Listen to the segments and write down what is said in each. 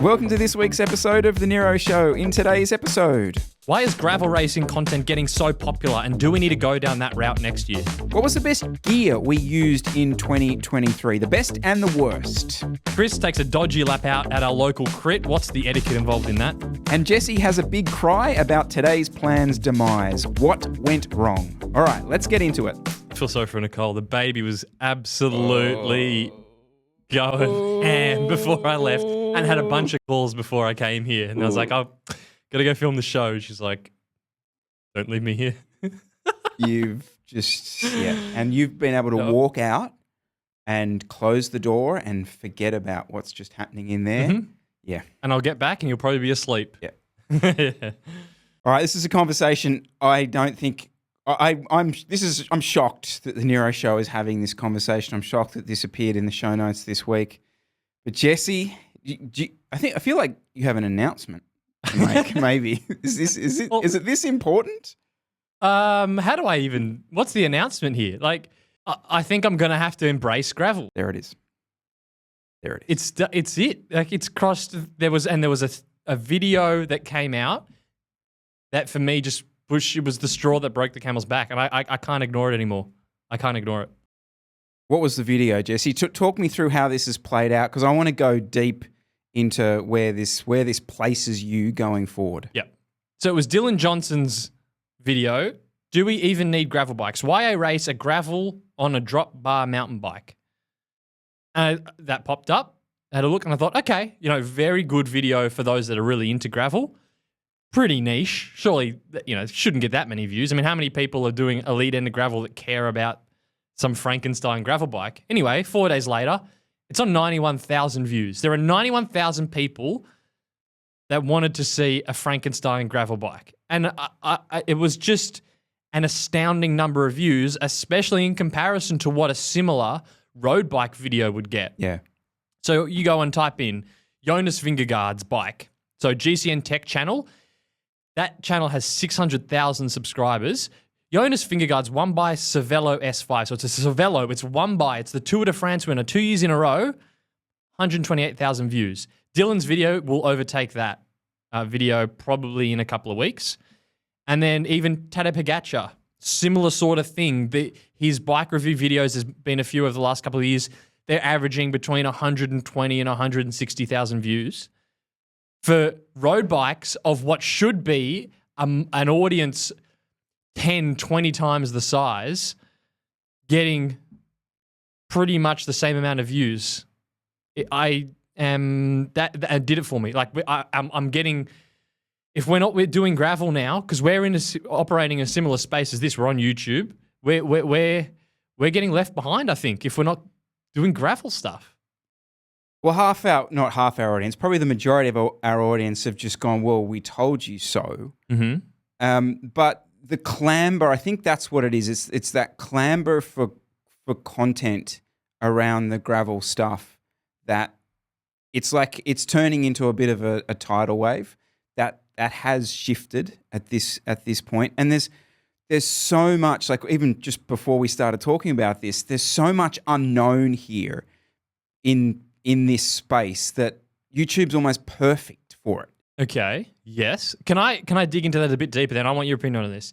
Welcome to this week's episode of The Nero Show. In today's episode, why is gravel racing content getting so popular, and do we need to go down that route next year? what was the best gear we used in 2023? The best and the worst. Chris takes a dodgy lap out at our local crit. What's the etiquette involved in that? And Jesse has a big cry about today's plan's demise. What went wrong? All right, let's get into it. I feel sorry for Nicole. The baby was absolutely going ham before I left and had a bunch of calls before I came here. And I was like, oh, gotta go film the show. She's like, don't leave me here. You've just, and you've been able to walk out and close the door and forget about what's just happening in there. Mm-hmm. Yeah. And I'll get back and you'll probably be asleep. Yeah. Yeah. All right, this is a conversation I don't think I'm shocked that the Nero Show is having this conversation. I'm shocked that this appeared in the show notes this week. But Jesse, I feel like you have an announcement to make. Maybe is it this important? How do I even? What's the announcement here? Like, I think I'm gonna have to embrace gravel. There it is. There it is. It's it. Like, it's crossed. There was a video that came out that for me just pushed. It was the straw that broke the camel's back, and I can't ignore it anymore. I can't ignore it. What was the video, Jesse? Talk me through how this has played out, because I want to go deep into where this places you going forward. Yeah. So it was Dylan Johnson's video. Do we even need gravel bikes? Why I race a gravel on a drop bar mountain bike? And that popped up. I had a look and I thought, okay, very good video for those that are really into gravel. Pretty niche. Surely, shouldn't get that many views. I mean, how many people are doing elite end of gravel that care about some Frankenstein gravel bike? Anyway, 4 days later, it's on 91,000 views. There are 91,000 people that wanted to see a Frankenstein gravel bike. And it was just an astounding number of views, especially in comparison to what a similar road bike video would get. Yeah. So you go and type in Jonas Vingegaard's bike. So GCN Tech channel, that channel has 600,000 subscribers. Jonas Vingegaard's won by Cervelo S5. So it's a Cervelo. It's won by. It's the Tour de France winner 2 years in a row. 128,000 views. Dylan's video will overtake that video probably in a couple of weeks. And then even Tadej Pogačar, similar sort of thing. His bike review videos, there's been a few over the last couple of years. They're averaging between 120 and 160,000 views. For road bikes of what should be an audience 10, 20 times the size, getting pretty much the same amount of views. That did it for me. Like, I'm getting, if we're doing gravel now, because we're operating in a similar space as this, we're on YouTube, we're getting left behind, I think, if we're not doing gravel stuff. Well, not half our audience, probably the majority of our audience have just gone, well, we told you so. Mm-hmm. But the clamber, I think that's what it is. It's that clamber for content around the gravel stuff that it's like it's turning into a bit of a tidal wave that has shifted at this point. And there's so much, like even just before we started talking about this, there's so much unknown here in this space that YouTube's almost perfect for it. Okay. Yes. Can I dig into that a bit deeper then? I want your opinion on this.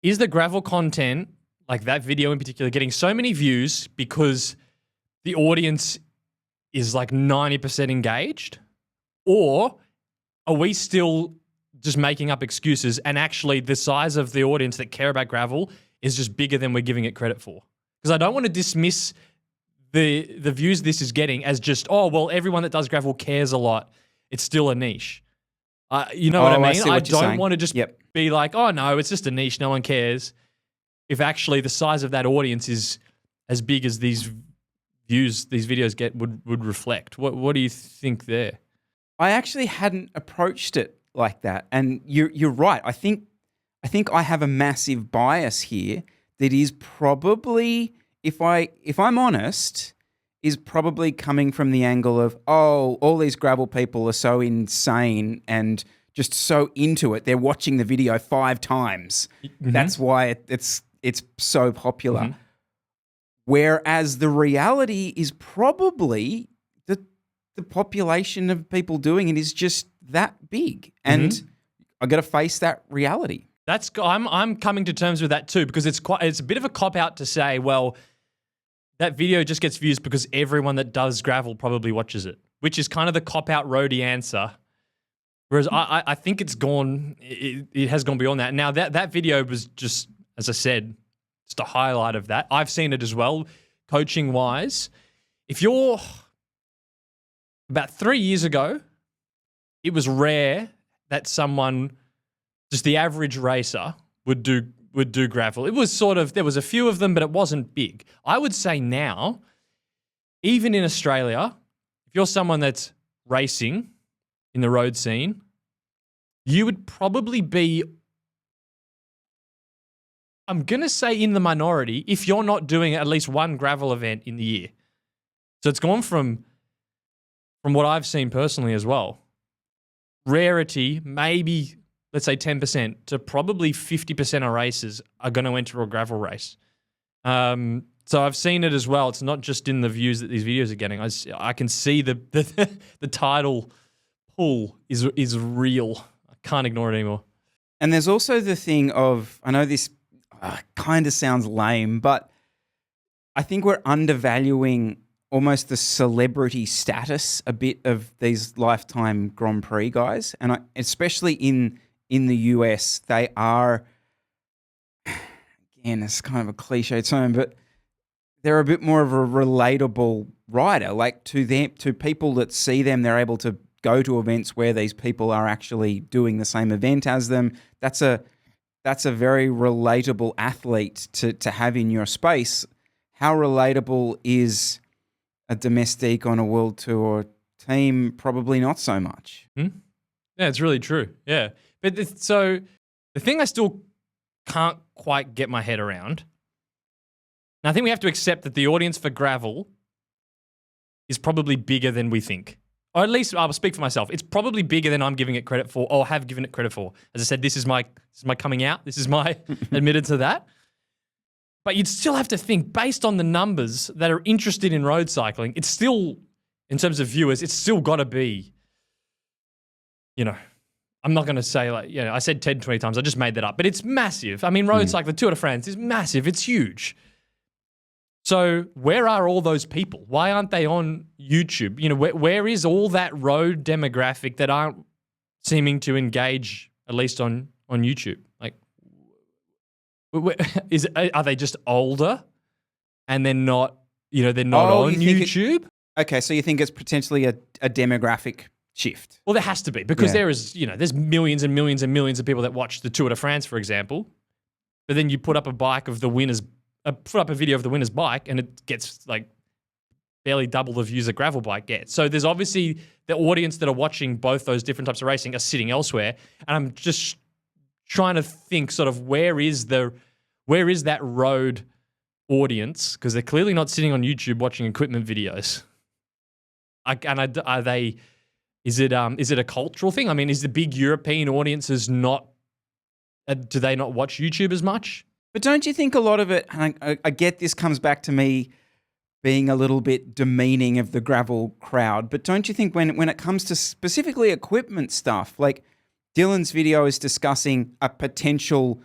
Is the gravel content, like that video in particular, getting so many views because the audience is like 90% engaged? Or are we still just making up excuses and actually the size of the audience that care about gravel is just bigger than we're giving it credit for? Because I don't want to dismiss the views this is getting as just, oh, well, everyone that does gravel cares a lot. It's still a niche. You know what I mean? I don't want to just be like, oh, no, it's just a niche. No one cares. If actually the size of that audience is as big as these views, these videos get would reflect. What do you think there? I actually hadn't approached it like that. And you're right. I think I have a massive bias here that is probably, if I'm honest, is probably coming from the angle of, oh, all these gravel people are so insane and just so into it. They're watching the video 5 times. Mm-hmm. That's why it's so popular. Mm-hmm. Whereas the reality is probably that the population of people doing it is just that big. And I got to face that reality. I'm coming to terms with that too, because it's a bit of a cop out to say, well, that video just gets views because everyone that does gravel probably watches it, which is kind of the cop out roadie answer. Whereas I think it has gone beyond that. Now that video was just, as I said, just a highlight of that. I've seen it as well, coaching wise. If you're about 3 years ago, it was rare that someone, just the average racer, would do gravel. It was sort of, there was a few of them, but it wasn't big. I would say now, even in Australia, if you're someone that's racing in the road scene, you would probably be, I'm going to say, in the minority if you're not doing at least one gravel event in the year. So it's gone from what I've seen personally as well, rarity, maybe, let's say 10%, to probably 50% of races are going to enter a gravel race. So I've seen it as well. It's not just in the views that these videos are getting. I can see the tidal pull is real. I can't ignore it anymore. And there's also the thing of, I know this kind of sounds lame, but I think we're undervaluing almost the celebrity status a bit of these lifetime Grand Prix guys. And especially in the US, they are, again, it's kind of a cliche term, but they're a bit more of a relatable rider. Like to people that see them, they're able to go to events where these people are actually doing the same event as them. That's a very relatable athlete to have in your space. How relatable is a domestique on a world tour team? Probably not so much. Yeah, it's really true. Yeah. But so the thing I still can't quite get my head around, and I think we have to accept that the audience for gravel is probably bigger than we think. Or at least I'll speak for myself. It's probably bigger than I'm giving it credit for, or have given it credit for. As I said, this is my coming out. This is my admittance to that. But you'd still have to think, based on the numbers that are interested in road cycling, it's still, in terms of viewers, it's still got to be, I'm not going to say I said 10, 20 times. I just made that up. But it's massive. I mean, road cycling, the Tour de France is massive. It's huge. So where are all those people? Why aren't they on YouTube? Where is all that road demographic that aren't seeming to engage, at least on YouTube? Like, are they just older and they're not, they're not on YouTube? Okay, so you think it's potentially a demographic shift? Well, there has to be, because there is, there's millions and millions and millions of people that watch the Tour de France, for example. But then you put up a video of the winner's bike and it gets like barely double the views a gravel bike gets. So there's obviously the audience that are watching both those different types of racing are sitting elsewhere. And I'm just trying to think sort of where is that road audience? Because they're clearly not sitting on YouTube watching equipment videos. Is it a cultural thing? I mean, is the big European audiences do they not watch YouTube as much? But don't you think a lot of it, and I get this comes back to me being a little bit demeaning of the gravel crowd, but don't you think when it comes to specifically equipment stuff, like Dylan's video is discussing a potential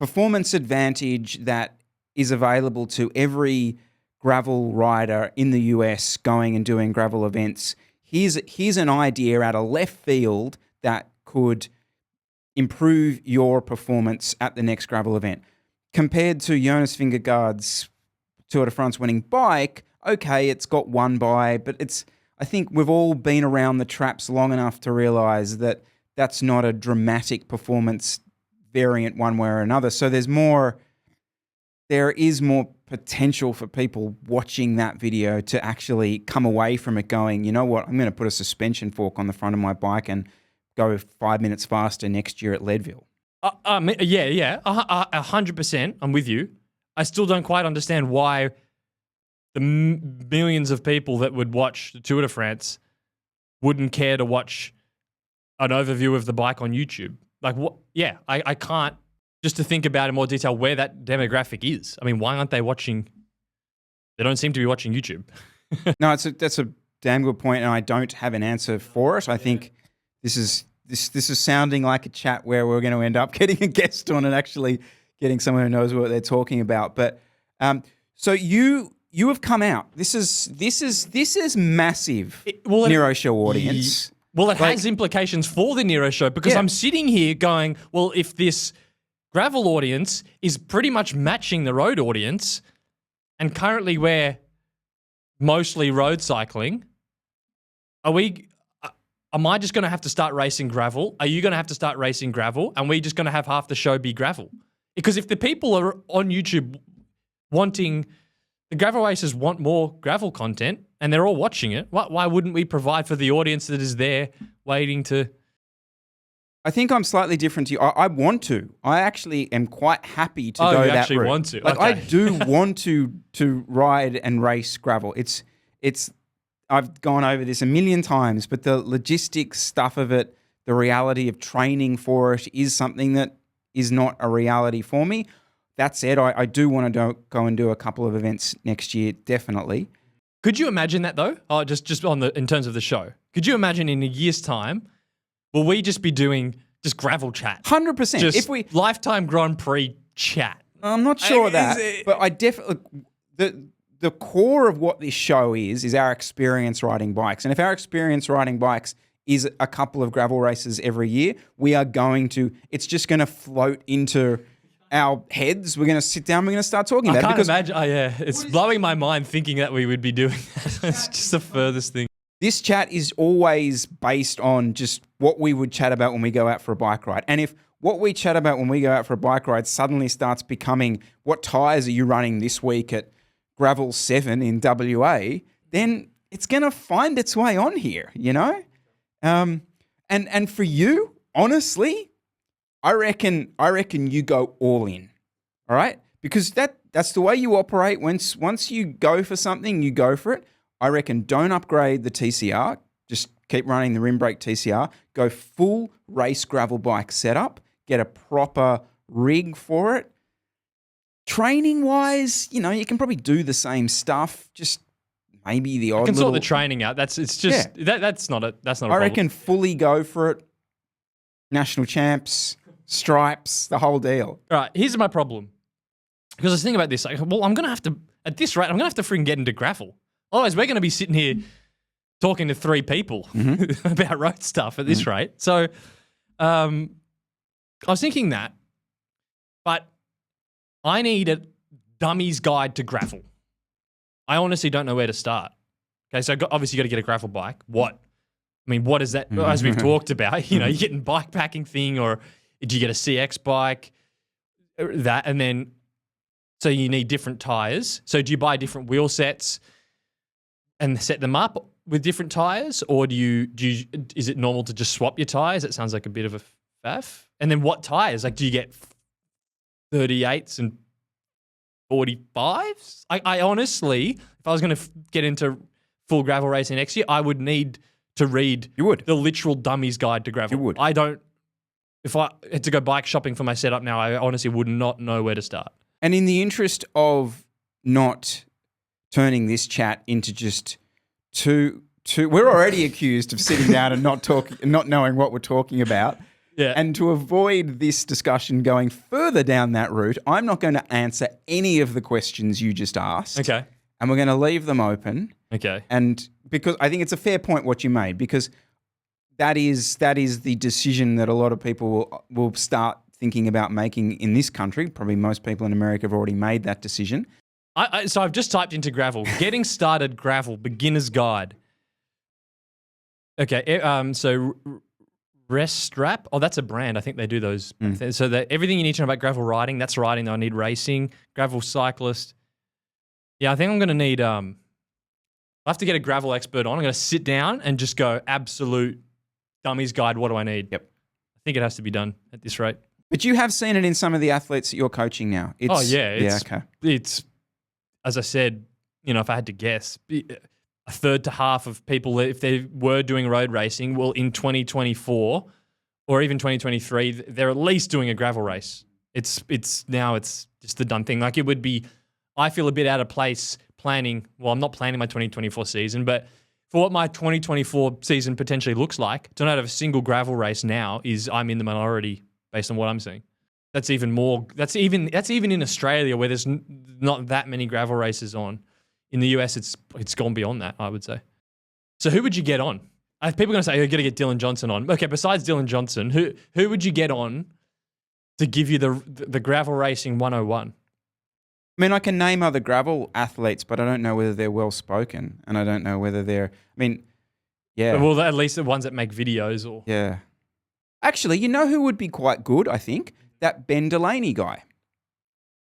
performance advantage that is available to every gravel rider in the US going and doing gravel events. Here's an idea out of left field that could improve your performance at the next gravel event. Compared to Jonas Vingegaard's Tour de France winning bike, okay, it's got one by, but I think we've all been around the traps long enough to realize that that's not a dramatic performance variant one way or another. So there is more potential for people watching that video to actually come away from it going, you know what, I'm going to put a suspension fork on the front of my bike and go 5 minutes faster next year at Leadville. Yeah, 100%. I'm with you. I still don't quite understand why the millions of people that would watch the Tour de France wouldn't care to watch an overview of the bike on YouTube. Like, what? Yeah, I can't, just to think about in more detail where that demographic is. I mean, why aren't they watching? They don't seem to be watching YouTube. No, that's a damn good point, and I don't have an answer for it. I think this is sounding like a chat where we're going to end up getting a guest on and actually getting someone who knows what they're talking about. But so you have come out. This is massive. Nero Show audience. Well, it has implications for the Nero Show because I'm sitting here going, well, if this gravel audience is pretty much matching the road audience, and currently we're mostly road cycling, am I just going to have to start racing gravel? Are you going to have to start racing gravel? And we just going to have half the show be gravel? Because if the people are on YouTube wanting, the gravel racers want more gravel content and they're all watching it, why wouldn't we provide for the audience that is there waiting to... I think I'm slightly different to you. I want to. I actually am quite happy to go that route. Oh, you actually want to? Like, okay. I do want to ride and race gravel. It's. I've gone over this a million times, but the logistics stuff of it, the reality of training for it is something that is not a reality for me. That said, I do want to go and do a couple of events next year, definitely. Could you imagine that though? Oh, just in terms of the show. Could you imagine in a year's time, will we just be doing just gravel chat? 100%. Just if we lifetime Grand Prix chat. I'm not sure of that, but I definitely the core of what this show is our experience riding bikes. And if our experience riding bikes is a couple of gravel races every year, it's just going to float into our heads. We're going to sit down, we're going to start talking about it. I can't imagine. Oh, yeah. It's blowing my mind thinking that we would be doing that. It's just the furthest thing. This chat is always based on just what we would chat about when we go out for a bike ride. And if what we chat about when we go out for a bike ride suddenly starts becoming what tyres are you running this week at Gravel 7 in WA, then it's going to find its way on here, you know? And for you, honestly, I reckon you go all in, all right? Because that's the way you operate. Once you go for something, you go for it. I reckon don't upgrade the TCR. Just keep running the rim brake TCR. Go full race gravel bike setup. Get a proper rig for it. Training-wise, you can probably do the same stuff. Just maybe the odd. I can sort the training out. That's not a problem. I reckon fully go for it. National champs, stripes, the whole deal. All right, here's my problem. Because I was thinking about this. Well, I'm going to have to, at this rate, I'm going to have to freaking get into gravel. Otherwise, we're going to be sitting here talking to three people about road stuff at this rate. So I was thinking that, but I need a dummy's guide to gravel. I honestly don't know where to start. Okay, so obviously you got to get a gravel bike. What is that? As we've talked about, you're getting bike packing thing, or do you get a CX bike? That, and then, so you need different tires. So do you buy different wheel sets and set them up with different tires, or is it normal to just swap your tires? It sounds like a bit of a faff. And then what tires? Like, do you get 38s and 45s? I honestly, if I was going to get into full gravel racing next year, I would need to read the literal dummy's guide to gravel. You would. If I had to go bike shopping for my setup now, I honestly would not know where to start. And in the interest of not turning this chat into just two, we're already accused of sitting down and not knowing what we're talking about. Yeah. And to avoid this discussion going further down that route, I'm not going to answer any of the questions you just asked. Okay. And we're going to leave them open. Okay. And because I think it's a fair point what you made, because that is the decision that a lot of people will start thinking about making in this country. Probably most people in America have already made that decision. So I've just typed into gravel. Getting started gravel, beginner's guide. Okay. So Restrap. Oh, that's a brand. I think they do those. So everything you need to know about gravel riding, that's riding. I need racing, gravel cyclist. Yeah, I think I'm going to need, I have to get a gravel expert on. I'm going to sit down and just go absolute dummy's guide. What do I need? Yep. I think it has to be done at this rate. But you have seen it in some of the athletes that you're coaching now. It's, as I said, if I had to guess, a third to half of people, if they were doing road racing, well, in 2024 or even 2023, they're at least doing a gravel race. It's just the done thing. Like, it would be, I feel a bit out of place planning. Well, I'm not planning my 2024 season, but for what my 2024 season potentially looks like, to not have a single gravel race now is I'm in the minority based on what I'm seeing. That's even more. That's even in Australia where there's not that many gravel races on. In the US, it's gone beyond that, I would say. So who would you get on? People are going to say, oh, you got to get Dylan Johnson on. Okay, besides Dylan Johnson, who would you get on to give you the gravel racing 101? I mean, I can name other gravel athletes, but I don't know whether they're well spoken, and I don't know whether they're. I mean, yeah. Well, at least the ones that make videos, or yeah. Actually, you know who would be quite good? I think that Ben Delaney guy.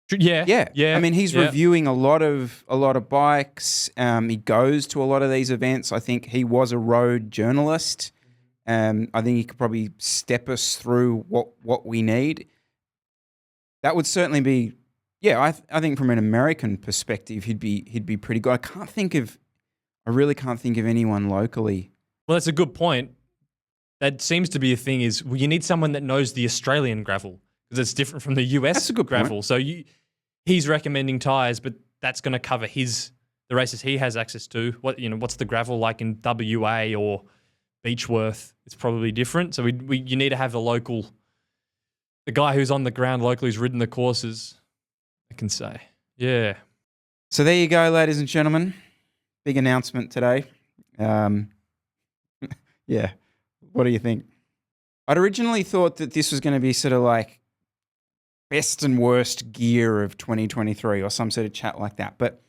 Yeah. I mean, he's reviewing a lot of bikes. He goes to a lot of these events. I think he was a road journalist. I think he could probably step us through what we need. That would certainly be. Yeah, I think from an American perspective, he'd be pretty good. I really can't think of anyone locally. Well, that's a good point. That seems to be a thing. Is you need someone that knows the Australian gravel because it's different from the US that's a good gravel. Point. So he's recommending tyres, but that's going to cover the races he has access to. What's the gravel like in WA or Beechworth? It's probably different. So you need to have the guy who's on the ground locally who's ridden the courses. I can say. Yeah. So there you go, ladies and gentlemen. Big announcement today. Yeah. What do you think? I'd originally thought that this was going to be sort of like best and worst gear of 2023 or some sort of chat like that. But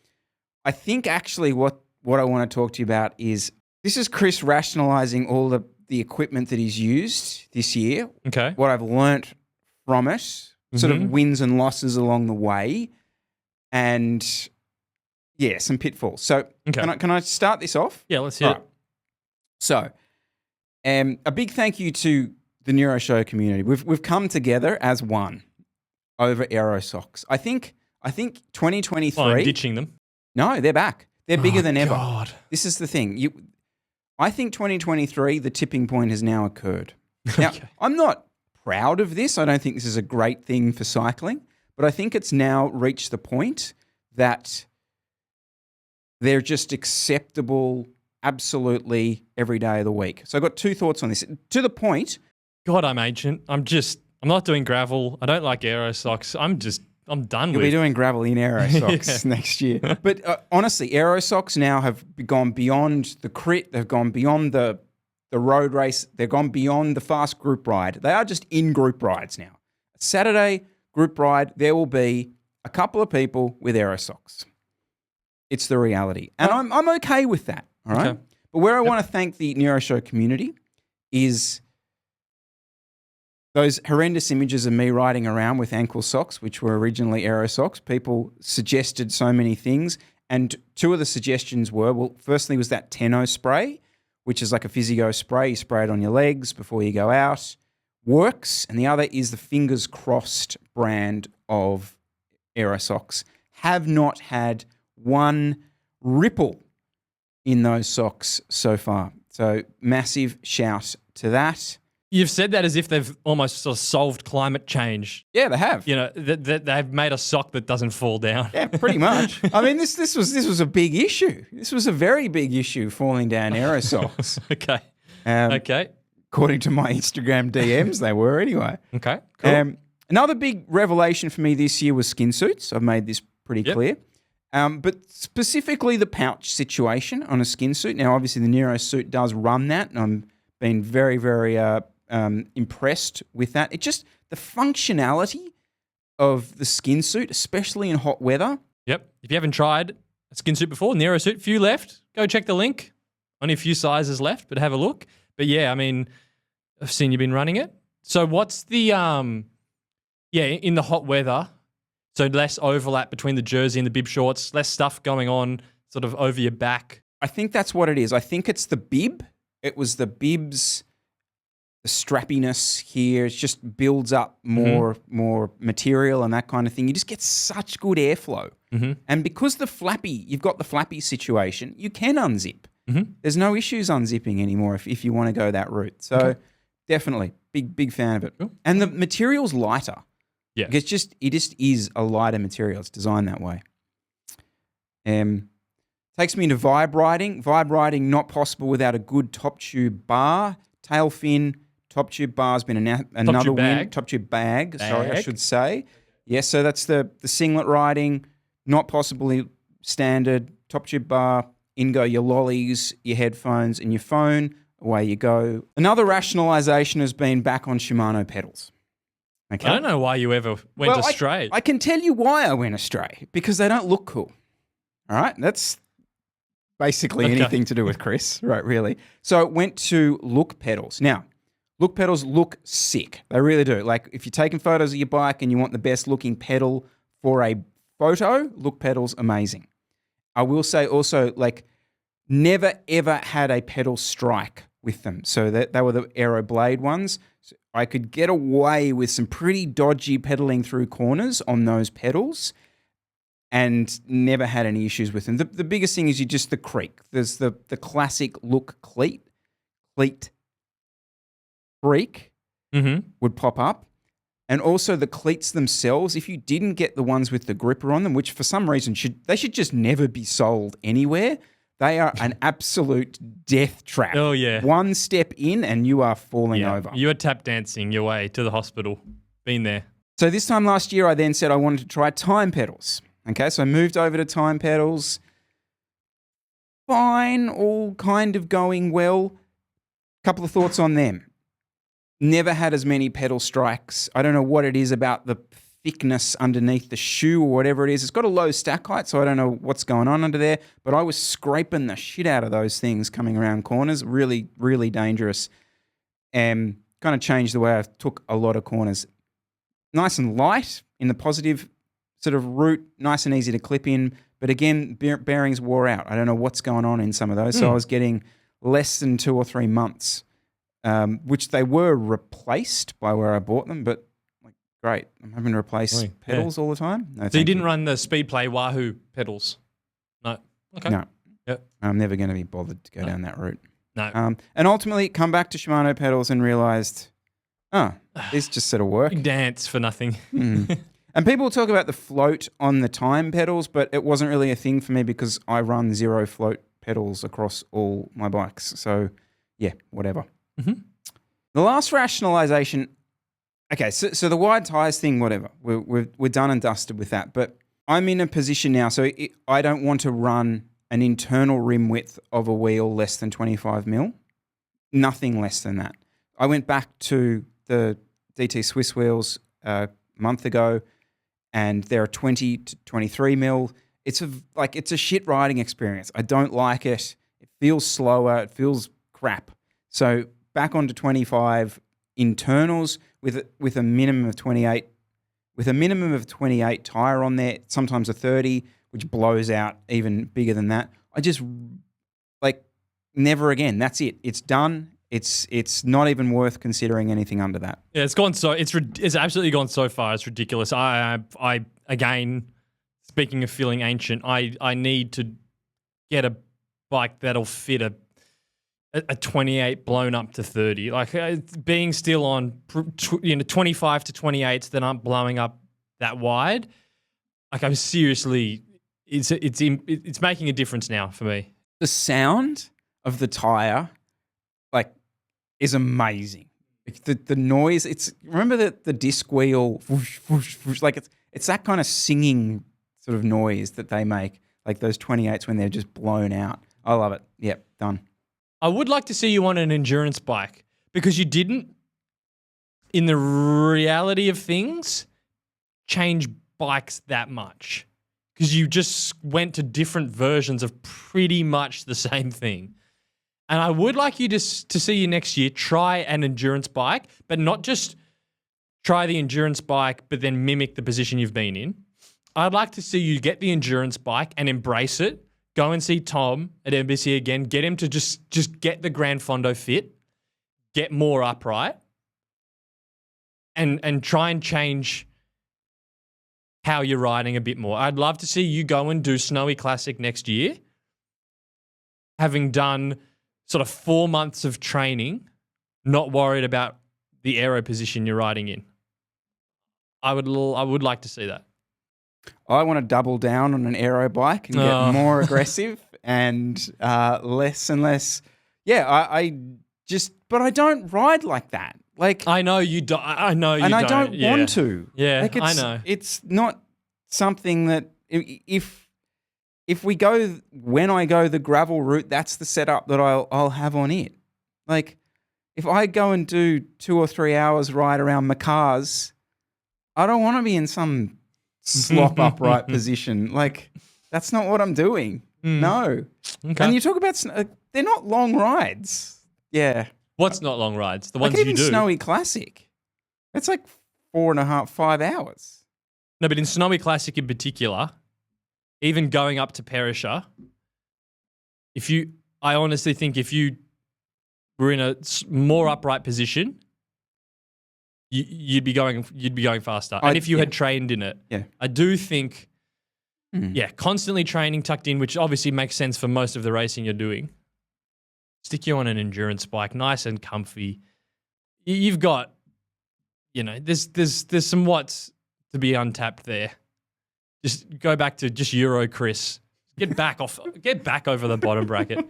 I think actually what I want to talk to you about is this is Chris rationalizing all the equipment that he's used this year. Okay. What I've learnt from it. Sort of wins and losses along the way, and some pitfalls. So can I start this off? Yeah, let's hear it. So, a big thank you to the Nero Show community. We've come together as one over Aero Socks. I think 2023. Oh, I'm ditching them. No, they're back. They're bigger than ever. God. This is the thing. I think 2023, the tipping point has now occurred. Now, I'm not proud of this. I don't think this is a great thing for cycling, but I think it's now reached the point that they're just acceptable absolutely every day of the week. So I've got two thoughts on this. To the point. God, I'm ancient. I'm not doing gravel. I don't like Aero Socks. I'm done with it. You'll be doing gravel in Aero Socks next year. But honestly, Aero Socks now have gone beyond the crit. They've gone beyond the road race. They've gone beyond the fast group ride. They are just in group rides now. Saturday group ride, there will be a couple of people with Aero Socks. It's the reality. And I'm okay with that, all right? Okay. But where I want to thank the Nero Show community is those horrendous images of me riding around with ankle socks, which were originally Aero Socks. People suggested so many things. And two of the suggestions were, well, firstly was that Tenno spray, which is like a physio spray. You spray it on your legs before you go out. Works. And the other is the Fingers Crossed brand of Aero Socks. Have not had one ripple in those socks so far. So massive shout to that. You've said that as if they've almost sort of solved climate change. Yeah, they have. That they've made a sock that doesn't fall down. Yeah, pretty much. I mean, this was a big issue. This was a very big issue, falling down Aero Socks. Okay. Okay. According to my Instagram DMs, they were anyway. Okay, cool. Another big revelation for me this year was skin suits. I've made this pretty clear. But specifically the pouch situation on a skin suit. Now, obviously, the Nero suit does run that, and I'm been very, very impressed with that. It just, the functionality of the skin suit, especially in hot weather. Yep. If you haven't tried a skin suit before, Nero suit, few left. Go check the link. Only a few sizes left, but have a look. But yeah, I mean, I've seen you've been running it. So what's the, in the hot weather, so less overlap between the jersey and the bib shorts, less stuff going on sort of over your back. I think that's what it is. I think it's the bib. It was the bibs, the strappiness here. It just builds up more material and that kind of thing. You just get such good airflow. Mm-hmm. And because you've got the flappy situation, you can unzip. Mm-hmm. There's no issues unzipping anymore if you want to go that route. So definitely, big fan of it. Cool. And the material's lighter. Yeah. It just is a lighter material. It's designed that way. Takes me into vibe riding. Vibe riding not possible without a good top tube bar, tail fin. Top tube bar's been another win. Top tube bag, sorry, I should say. Yes, so that's the singlet riding, not possibly standard. Top tube bar, in go your lollies, your headphones, and your phone. Away you go. Another rationalisation has been back on Shimano pedals. Okay. I don't know why you ever went astray. I can tell you why I went astray. Because they don't look cool. All right? That's basically anything to do with Chris, right, really. So it went to Look pedals. Now, Look pedals look sick. They really do. Like, if you're taking photos of your bike and you want the best looking pedal for a photo, Look pedals, amazing. I will say also, like, never ever had a pedal strike with them. So they were the Aero Blade ones. So I could get away with some pretty dodgy pedaling through corners on those pedals and never had any issues with them. The biggest thing is the creak. There's the classic Look cleat freak would pop up. And also the cleats themselves, if you didn't get the ones with the gripper on them, which for some reason they should just never be sold anywhere, they are an absolute death trap. Oh, yeah. One step in and you are falling over. You were tap dancing your way to the hospital. Been there. So this time last year, I then said I wanted to try time pedals. Okay, so I moved over to time pedals. Fine, all kind of going well. Couple of thoughts on them. Never had as many pedal strikes. I don't know what it is about the thickness underneath the shoe or whatever it is. It's got a low stack height, so I don't know what's going on under there. But I was scraping the shit out of those things coming around corners. Really, really dangerous. And kind of changed the way I took a lot of corners. Nice and light in the positive sort of route. Nice and easy to clip in. But again, bearings wore out. I don't know what's going on in some of those. So I was getting less than 2 or 3 months. Which they were replaced by where I bought them, but like, great. I'm having to replace pedals all the time. No, so you didn't run the Speedplay Wahoo pedals? No. Okay. No. Yep. I'm never going to be bothered to go down that route. No. And ultimately come back to Shimano pedals and realised, this just sort of work. Big dance for nothing. And people talk about the float on the time pedals, but it wasn't really a thing for me because I run 0 float pedals across all my bikes. So, yeah, whatever. The last rationalisation, okay, so the wide tyres thing, whatever, we're done and dusted with that. But I'm in a position now, so I don't want to run an internal rim width of a wheel less than 25 mil, nothing less than that. I went back to the DT Swiss wheels a month ago, and they're 20 to 23 mil. It's a shit riding experience. I don't like it. It feels slower. It feels crap. So back onto 25 internals with a minimum of 28, with a minimum of 28 tire on there, sometimes a 30, which blows out even bigger than that. I just never again. That's it. It's done. It's not even worth considering anything under that. Yeah, it's absolutely gone so far. It's ridiculous. I again, speaking of feeling ancient, I need to get a bike that'll fit a 28 blown up to 30. Like being still on 25 to 28s that aren't blowing up that wide. Like I'm seriously, it's making a difference now for me. The sound of the tire, is amazing. The noise. Remember the disc wheel, whoosh, whoosh, whoosh, it's that kind of singing sort of noise that they make, like those 28s when they're just blown out. I love it. Yep, done. I would like to see you on an endurance bike because you didn't, in the reality of things, change bikes that much because you just went to different versions of pretty much the same thing. And I would like you to see you next year try an endurance bike, but not just try the endurance bike but then mimic the position you've been in. I'd like to see you get the endurance bike and embrace it. Go and see Tom at NBC again. Get him to just get the Gran Fondo fit, get more upright, and try and change how you're riding a bit more. I'd love to see you go and do Snowy Classic next year, having done sort of 4 months of training, not worried about the aero position you're riding in. I would like to see that. I want to double down on an aero bike and get more aggressive and less and less. Yeah, I just, but I don't ride like that. Like I know you don't. I know you and don't. I don't want to. Yeah, like I know. It's not something that if we go when I go the gravel route, that's the setup that I'll have on it. Like if I go and do 2 or 3 hours ride around Macars, I don't want to be in some slop upright position. Like that's not what I'm doing. No. Okay. And you talk about they're not long rides. Yeah. What's not long rides? The ones like you even do. Snowy Classic. It's like 4.5, 5 hours. No, but in Snowy Classic in particular, even going up to Perisher, I honestly think if you were in a more upright position, you'd be going faster. And if you had trained in it, I do think, constantly training tucked in, which obviously makes sense for most of the racing you're doing. Stick you on an endurance bike, nice and comfy. You've got, there's some watts to be untapped there. Just go back to just Euro Chris. Get back over the bottom bracket.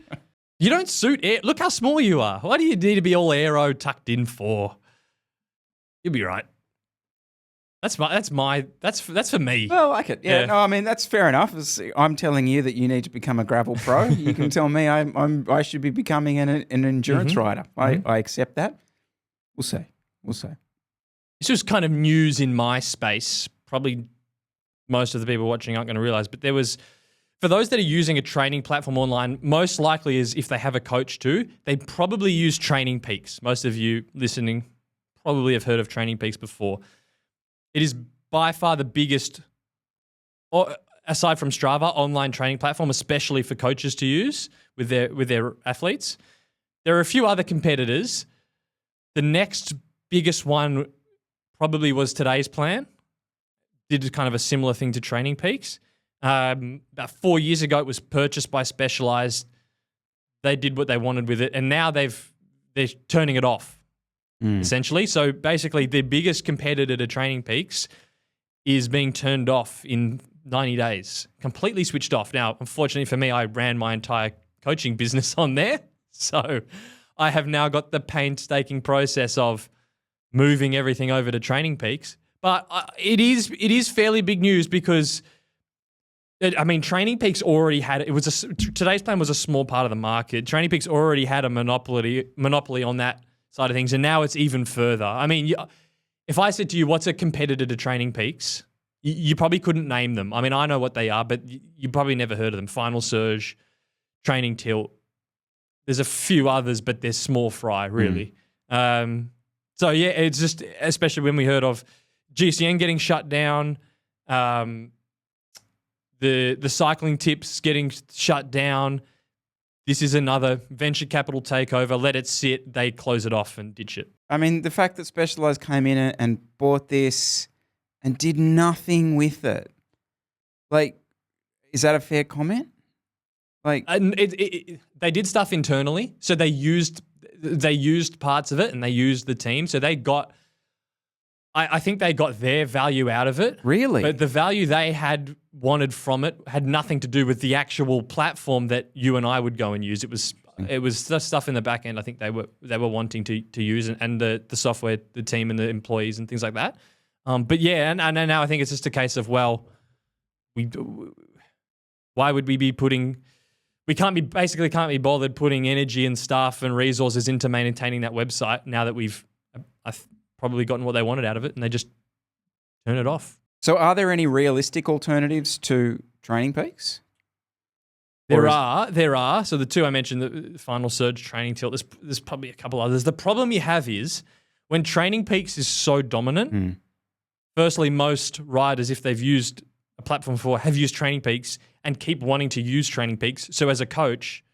You don't suit air. Look how small you are. Why do you need to be all aero tucked in for? You'll be right. That's for me. Well, I like it. Yeah. No, I mean that's fair enough. I'm telling you that you need to become a gravel pro. You can tell me I should be becoming an endurance rider. I accept that. We'll see. This was kind of news in my space. Probably most of the people watching aren't going to realize, but there was, for those that are using a training platform online, most likely is if they have a coach too, they probably use Training Peaks. Most of you listening probably have heard of Training Peaks before. It is by far the biggest, aside from Strava, online training platform, especially for coaches to use with their athletes. There are a few other competitors. The next biggest one probably was Today's Plan. Did kind of a similar thing to Training Peaks. About 4 years ago, it was purchased by Specialized. They did what they wanted with it, and now they're turning it off. Essentially. So basically the biggest competitor to Training Peaks is being turned off in 90 days, completely switched off. Now, unfortunately for me, I ran my entire coaching business on there. So I have now got the painstaking process of moving everything over to Training Peaks. But it is fairly big news because Training Peaks already had Today's Plan was a small part of the market. Training Peaks already had a monopoly on that side of things, and now it's even further. I mean, if I said to you, what's a competitor to Training Peaks, you probably couldn't name them. I mean, I know what they are, but you probably never heard of them. Final Surge, Training Tilt. There's a few others, but they're small fry, really. So, yeah, it's just, especially when we heard of GCN getting shut down, the cycling tips getting shut down. This is another venture capital takeover. Let it sit. They close it off and ditch it. I mean, the fact that Specialized came in and bought this and did nothing with it. Like, is that a fair comment? Like, they did stuff internally. So they used parts of it and they used the team. So they got, I think they got their value out of it. Really? But the value they had wanted from it had nothing to do with the actual platform that you and I would go and use. It was the stuff in the back end I think they were wanting to use and the software, the team and the employees and things like that. But yeah, and now I think it's just a case of, why would we be can't be bothered putting energy and stuff and resources into maintaining that website now that we've probably gotten what they wanted out of it and they just turn it off. So are there any realistic alternatives to Training Peaks? There are. So the two I mentioned, the Final Surge, Training Tilt, there's probably a couple others. The problem you have is when Training Peaks is so dominant, firstly, most riders, if they've used a platform before, have used Training Peaks and keep wanting to use Training Peaks. So as a coach,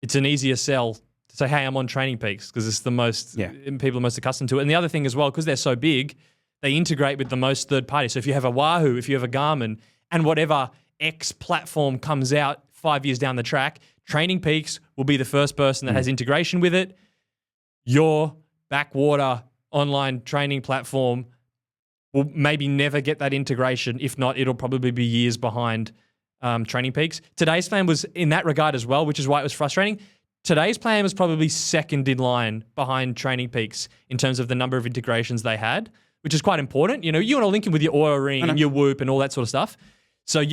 it's an easier sell to say, hey, I'm on Training Peaks because it's the most, people are most accustomed to it. And the other thing as well, because they're so big, they integrate with the most third parties. So if you have a Wahoo, if you have a Garmin, and whatever X platform comes out 5 years down the track, Training Peaks will be the first person that has integration with it. Your backwater online training platform will maybe never get that integration. If not, it'll probably be years behind Training Peaks. Today's plan was in that regard as well, which is why it was frustrating. Today's plan was probably second in line behind Training Peaks in terms of the number of integrations they had, which is quite important. You want to link in with your Oura Ring and your Whoop and all that sort of stuff. So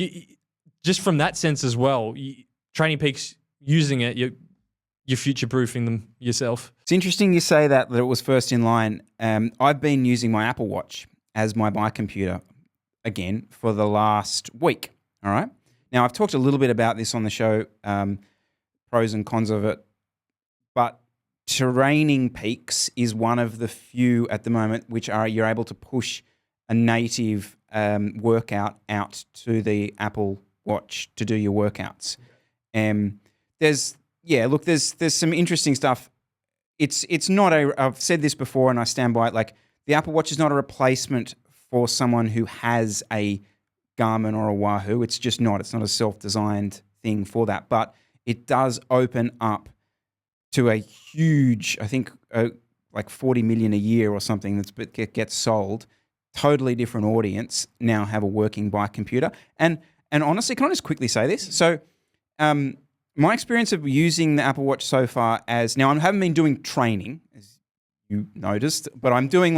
just from that sense as well, Training Peaks using it, you're future-proofing them yourself. It's interesting you say that it was first in line. I've been using my Apple Watch as my bike computer again for the last week. All right. Now, I've talked a little bit about this on the show, pros and cons of it, but Training Peaks is one of the few at the moment which you're able to push a native workout out to the Apple Watch to do your workouts. There's some interesting stuff. It's not I've said this before and I stand by it, like the Apple Watch is not a replacement for someone who has a Garmin or a Wahoo. It's just not. It's not a self-designed thing for that. But it does open up to a huge, I think, like 40 million a year or something that gets sold. Totally different audience now have a working bike computer. And honestly, can I just quickly say this? So my experience of using the Apple Watch so far I haven't been doing training, as you noticed, but I'm doing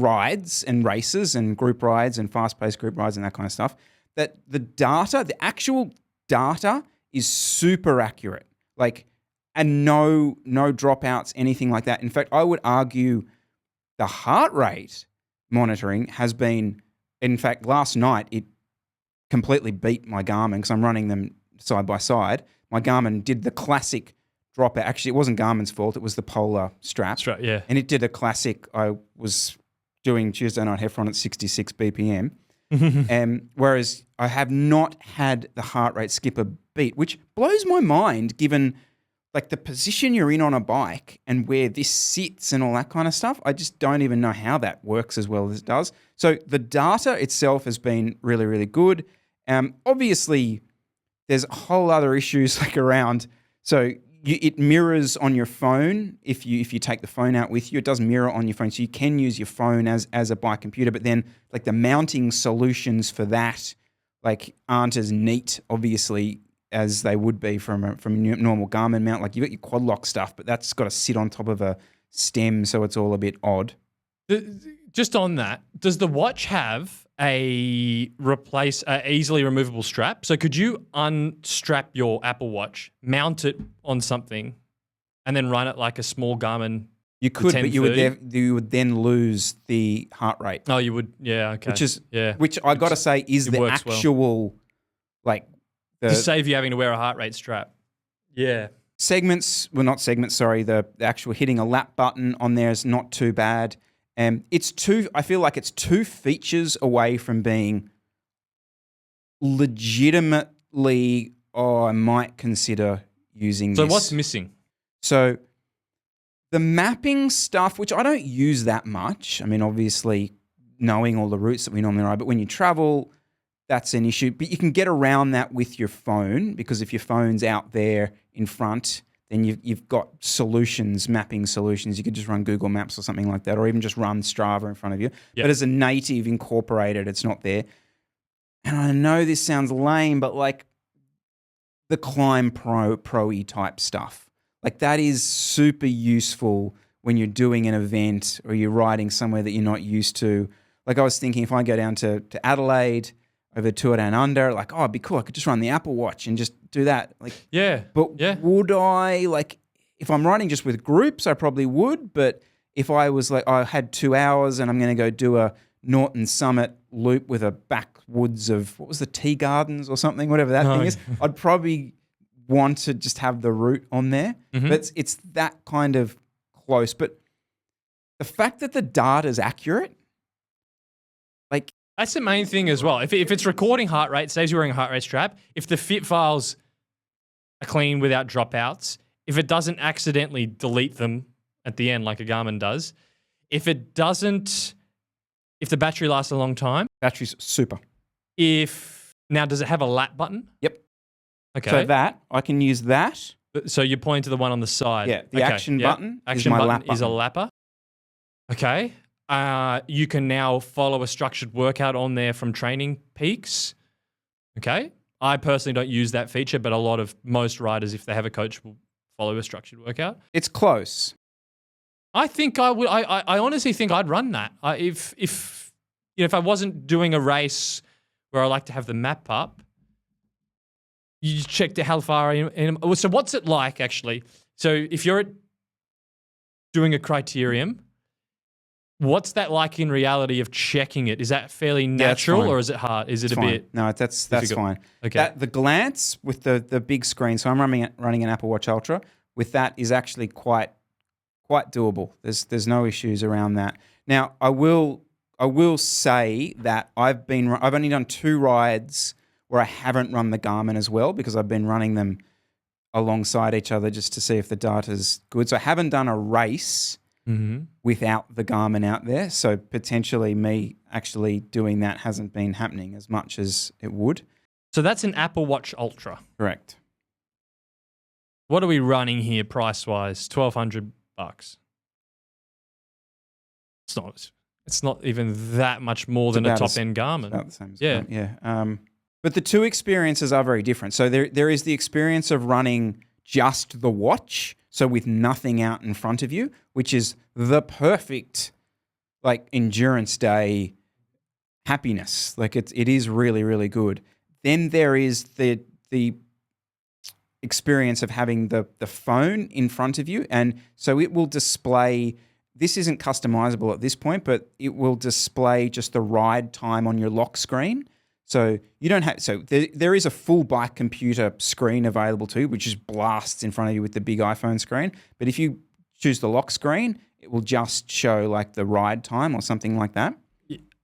rides and races and group rides and fast-paced group rides and that kind of stuff, that the actual data is super accurate, and no dropouts, anything like that. In fact, I would argue the heart rate monitoring has been, in fact, last night it completely beat my Garmin because I'm running them side by side. My Garmin did the classic dropout. Actually, it wasn't Garmin's fault. It was the Polar strap. That's right, yeah. And it did a classic. I was doing Tuesday Night Heffron at 66 BPM. Whereas I have not had the heart rate skip a beat, which blows my mind given the position you're in on a bike and where this sits and all that kind of stuff. I just don't even know how that works as well as it does. So the data itself has been really, really good. Obviously, there's a whole other issues around. So it mirrors on your phone if you take the phone out with you. It does mirror on your phone, so you can use your phone as a bike computer. But then the mounting solutions for that aren't as neat, obviously, as they would be from a normal Garmin mount. You've got your quad lock stuff, but that's got to sit on top of a stem, so it's all a bit odd. Just on that, does the watch have a easily removable strap? So could you unstrap your Apple Watch, mount it on something, and then run it like a small Garmin? You could, but you would then lose the heart rate. Oh, you would, yeah, okay. Which I got to say is the actual to save you having to wear a heart rate strap. Yeah. The actual hitting a lap button on there is not too bad. I feel like it's two features away from being legitimately, I might consider using this. So what's missing? So the mapping stuff, which I don't use that much. I mean, obviously knowing all the routes that we normally ride, but when you travel, that's an issue. But you can get around that with your phone, because if your phone's out there in front, then you've got mapping solutions. You could just run Google Maps or something like that, or even just run Strava in front of you. Yep. But as a native incorporated, it's not there. And I know this sounds lame, but the Climb Pro-y type stuff, that is super useful when you're doing an event or you're riding somewhere that you're not used to. I was thinking if I go down to Adelaide over Tour Down Under, it'd be cool. I could just run the Apple Watch and just do that. Would I, if I'm riding just with groups, I probably would. But if I was I had 2 hours and I'm going to go do a Norton Summit loop with a backwoods of, what was the Tea Gardens or something, whatever that thing is, I'd probably want to just have the route on there. Mm-hmm. But it's that kind of close. But the fact that the data is accurate, that's the main thing as well. If it's recording heart rate, saves you wearing a heart rate strap, if the fit files are clean without dropouts, if it doesn't accidentally delete them at the end like a Garmin does, if the battery lasts a long time. Battery's super. Now, does it have a lap button? Yep. Okay. So I can use that. So you're pointing to the one on the side. Yeah, the action button is my lap button. Is a lapper. Okay. You can now follow a structured workout on there from Training Peaks. Okay. I personally don't use that feature, but most riders, if they have a coach, will follow a structured workout. It's close. I think I would. I honestly think I'd run that. If I wasn't doing a race where I like to have the map up, you check how far in. So what's it like actually? So if you're doing a criterium, what's that like in reality of checking it? Is that fairly natural or is it hard? Is it it's a fine. bit? No, that's fine. Okay. The glance with the big screen. So I'm running an Apple Watch Ultra. With that is actually quite doable. There's no issues around that. Now I will say that I've only done 2 rides where I haven't run the Garmin as well because I've been running them alongside each other just to see if the data's good. So I haven't done a race without the Garmin out there. So potentially me actually doing that hasn't been happening as much as it would. So that's an Apple Watch Ultra. Correct. What are we running here price-wise? $1,200. It's not even that much more than a top-end Garmin. About the same as yeah. Garmin, yeah. But the 2 experiences are very different. So there is the experience of running just the watch, so with nothing out in front of you, which is the perfect endurance day happiness. It is really, really good. Then there is the experience of having the phone in front of you, and so it will display. This isn't customizable at this point, but it will display just the ride time on your lock screen. So you don't have. So there is a full bike computer screen available too, which just blasts in front of you with the big iPhone screen. But if you choose the lock screen, it will just show the ride time or something like that.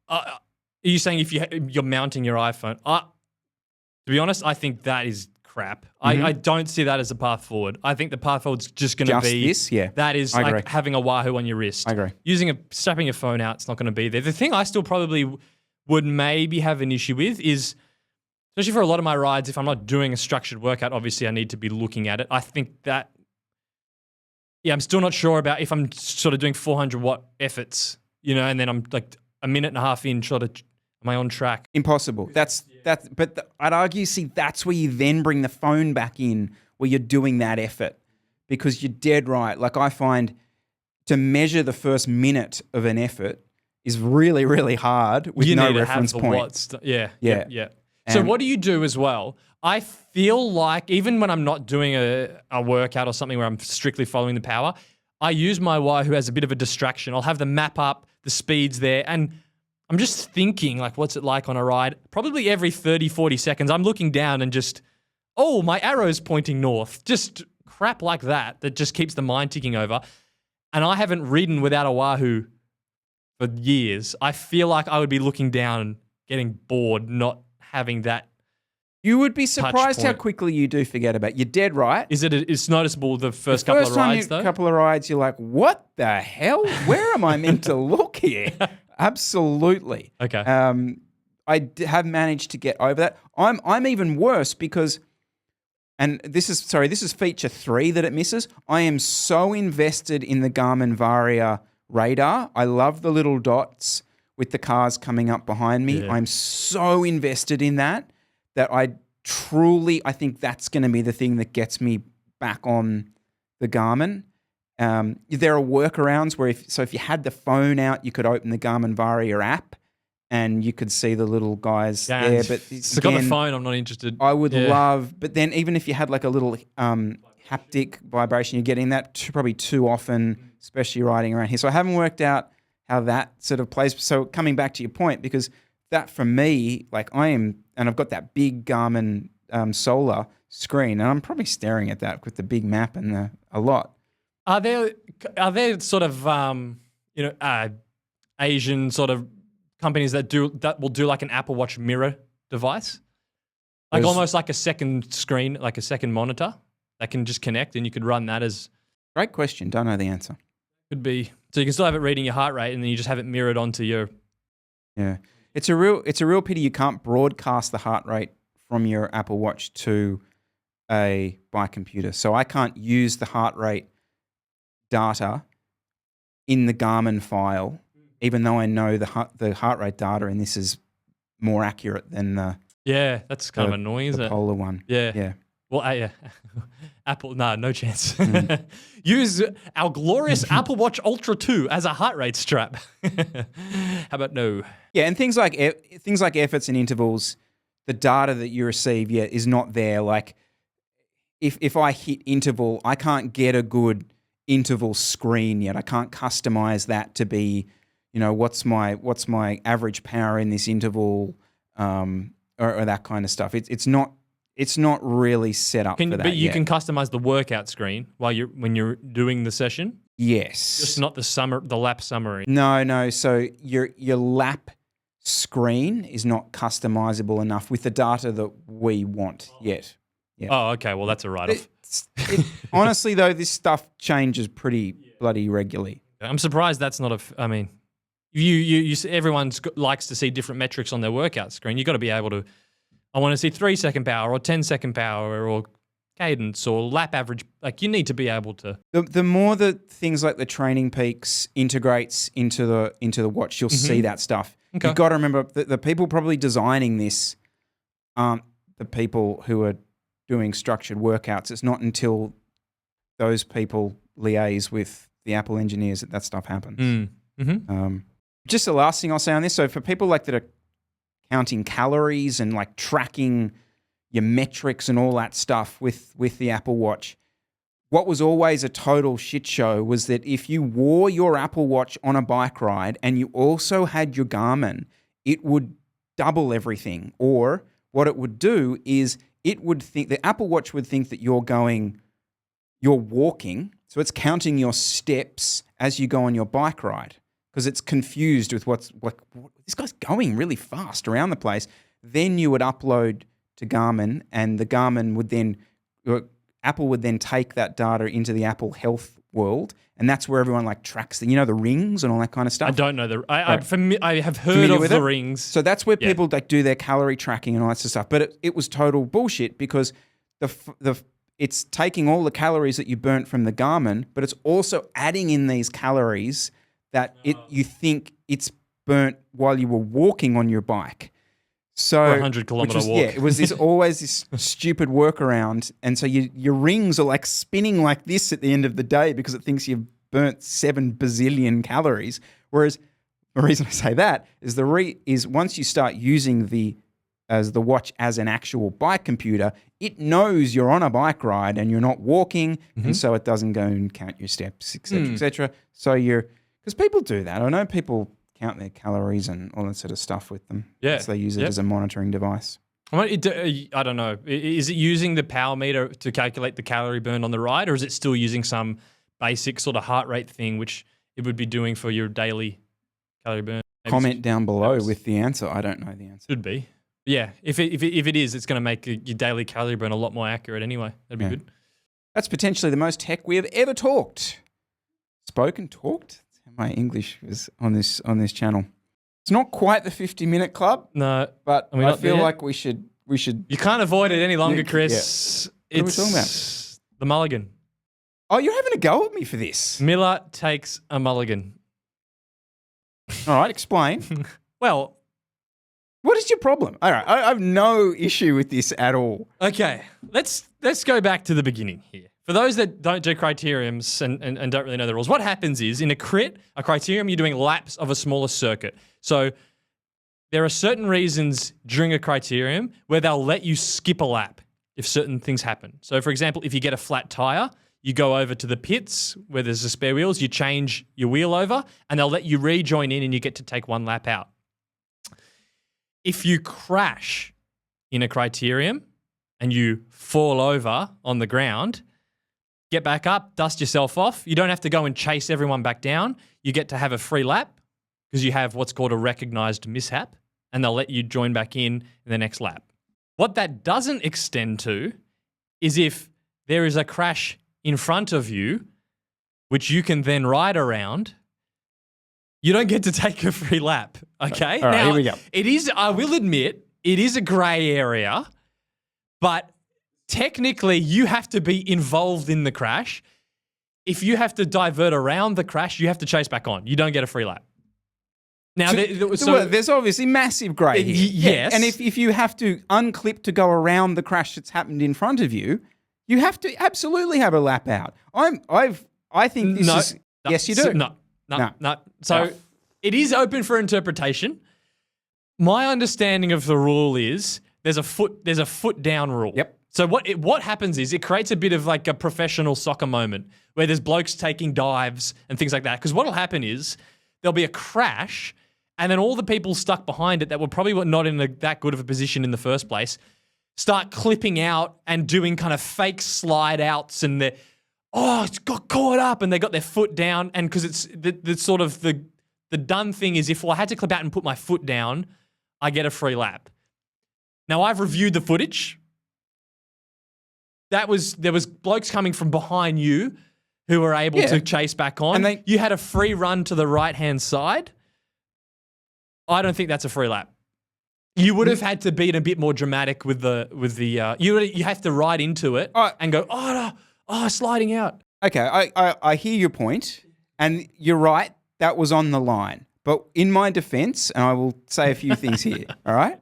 Are you saying if you're mounting your iPhone? To be honest, I think that is crap. I don't see that as a path forward. I think the path forward is just going to be this. Yeah, that is like having a Wahoo on your wrist. I agree. Strapping your phone out, it's not going to be there. The thing I still probably would maybe have an issue with is, especially for a lot of my rides, if I'm not doing a structured workout, obviously I need to be looking at it. I think that, I'm still not sure about if I'm sort of doing 400 watt efforts, and then I'm like a minute and a half in, am I on track? Impossible. But I'd argue, that's where you then bring the phone back in, where you're doing that effort, because you're dead right. I find to measure the first minute of an effort is really, really hard with no reference point. Yeah. So what do you do as well? I feel like even when I'm not doing a workout or something where I'm strictly following the power, I use my Wahoo as a bit of a distraction. I'll have the map up, the speeds there, and I'm just thinking, what's it like on a ride? Probably every 30, 40 seconds, I'm looking down and just, my arrow's pointing north. Just crap like that just keeps the mind ticking over. And I haven't ridden without a Wahoo for years. I feel like I would be looking down and getting bored, not having that. You would be surprised how quickly you do forget about it. You're dead right. It's noticeable the first couple of rides, though? Couple of rides, you're like, what the hell? Where am I meant to look here? Absolutely. Okay. I have managed to get over that. I'm even worse because, and this is feature 3 that it misses. I am so invested in the Garmin Varia radar. I love the little dots with the cars coming up behind me. Yeah. I'm so invested in that I think that's going to be the thing that gets me back on the Garmin. There are workarounds where if you had the phone out, you could open the Garmin Varia app and you could see the little guys there. But if I got the phone, I'm not interested. I would love, but then even if you had a little haptic vibration, you're getting that probably too often, especially riding around here. So I haven't worked out how that sort of plays. So coming back to your point, because that for me, and I've got that big Garmin Solar screen, and I'm probably staring at that with the big map and a lot. Are there sort of Asian sort of companies that will do like an Apple Watch mirror device, almost like a second screen, like a second monitor that can just connect, and you could run that as. Great question. Don't know the answer. Could be. So you can still have it reading your heart rate, and then you just have it mirrored onto your. Yeah, it's a real pity you can't broadcast the heart rate from your Apple Watch to a bike computer. So I can't use the heart rate data in the Garmin file even though I know the heart rate data in this is more accurate than the Yeah, that's kind of annoying, isn't the it? Polar one. Yeah. Yeah. Well, yeah. Apple, no chance. Use our glorious Apple Watch Ultra 2 as a heart rate strap. How about no? Yeah, and things like efforts and intervals, the data that you receive, is not there. Like if I hit interval, I can't get a good interval screen yet. I can't customize that to be, what's my average power in this interval, or that kind of stuff. It's not really set up for that. But you yet. can customize the workout screen when you're doing the session. Yes, Just not the lap summary. No. So your lap screen is not customizable enough with the data that we want yet. Yeah. Oh, okay. Well, that's a write-off. Honestly, though, this stuff changes pretty bloody regularly. I'm surprised that's not I mean, everyone likes to see different metrics on their workout screen. You've got to be able to, I want to see 3-second power or 10-second power or cadence or lap average. Like, you need to be able to. The more that things like the Training Peaks integrates into the watch, you'll see that stuff. Okay. You've got to remember the people probably designing this aren't the people who are doing structured workouts. It's not until those people liaise with the Apple engineers that stuff happens. Just the last thing I'll say on this. So for people like that are counting calories and like tracking your metrics and all that stuff with the Apple Watch, what was always a total shit show was that if you wore your Apple Watch on a bike ride and you also had your Garmin, it would double everything. Or what it would do is the Apple Watch would think that you're walking, so it's counting your steps as you go on your bike ride because it's confused with what this guy's going really fast around the place. Then you would upload to Garmin, and the Garmin would then, Apple would then take that data into the Apple Health world, and that's where everyone like tracks the rings and all that kind of stuff. I don't know I have heard of the rings. So that's where people like do their calorie tracking and all that sort of stuff. But it was total bullshit because it's taking all the calories that you burnt from the Garmin, but it's also adding in these calories that you think it's burnt while you were walking on your bike. So, or 100-kilometer walk. Yeah, it was always this stupid workaround, and so your rings are like spinning like this at the end of the day because it thinks you've burnt 7 bazillion calories. Whereas the reason I say that is once you start using the watch as an actual bike computer, it knows you're on a bike ride and you're not walking, and so it doesn't go and count your steps, etc., etc. So because people do that. I know people count their calories and all that sort of stuff with them. Yeah. So they use it as a monitoring device. I don't know. Is it using the power meter to calculate the calorie burned on the ride, or is it still using some basic sort of heart rate thing, which it would be doing for your daily calorie burn? Comment down below with the answer. I don't know the answer. Should be. Yeah. If it is, it's going to make your daily calorie burn a lot more accurate anyway. That'd be good. That's potentially the most tech we have ever talked. Talked? My English is on this channel. It's not quite the 50-minute club. No, but I feel like we should. You can't avoid it any longer, Chris. Yeah. What are we talking about? The Mulligan. Oh, you're having a go at me for this. Miller takes a Mulligan. All right, explain. Well, what is your problem? All right, I have no issue with this at all. Okay, let's go back to the beginning here. For those that don't do criteriums and don't really know the rules, what happens is in a criterium, you're doing laps of a smaller circuit. So there are certain reasons during a criterium where they'll let you skip a lap if certain things happen. So for example, if you get a flat tire, you go over to the pits where there's the spare wheels, you change your wheel over, and they'll let you rejoin in and you get to take 1 lap out. If you crash in a criterium and you fall over on the ground, get back up, dust yourself off. You don't have to go and chase everyone back down. You get to have a free lap because you have what's called a recognized mishap, and they'll let you join back in the next lap. What that doesn't extend to is if there is a crash in front of you, which you can then ride around, you don't get to take a free lap, okay? All right, now, here we go. It is, I will admit, it is a grey area, but technically, you have to be involved in the crash. If you have to divert around the crash, you have to chase back on. You don't get a free lap. Now, Well, there's obviously massive grey here. Yes. And if you have to unclip to go around the crash that's happened in front of you, you have to absolutely have a lap out. I think this is... No, yes, you do. No. So it is open for interpretation. My understanding of the rule is there's a foot down rule. Yep. So what happens is it creates a bit of like a professional soccer moment where there's blokes taking dives and things like that. Because what'll happen is there'll be a crash, and then all the people stuck behind it that were probably not in that good of a position in the first place start clipping out and doing kind of fake slide outs, and it's got caught up, and they got their foot down. And because it's the sort of the done thing is if I had to clip out and put my foot down, I get a free lap. Now, I've reviewed the footage. There was blokes coming from behind you who were able to chase back on. And you had a free run to the right-hand side. I don't think that's a free lap. You would have had to be a bit more dramatic with the you have to ride into it and go, sliding out. Okay, I hear your point, and you're right, that was on the line. But in my defense, and I will say a few things here, all right?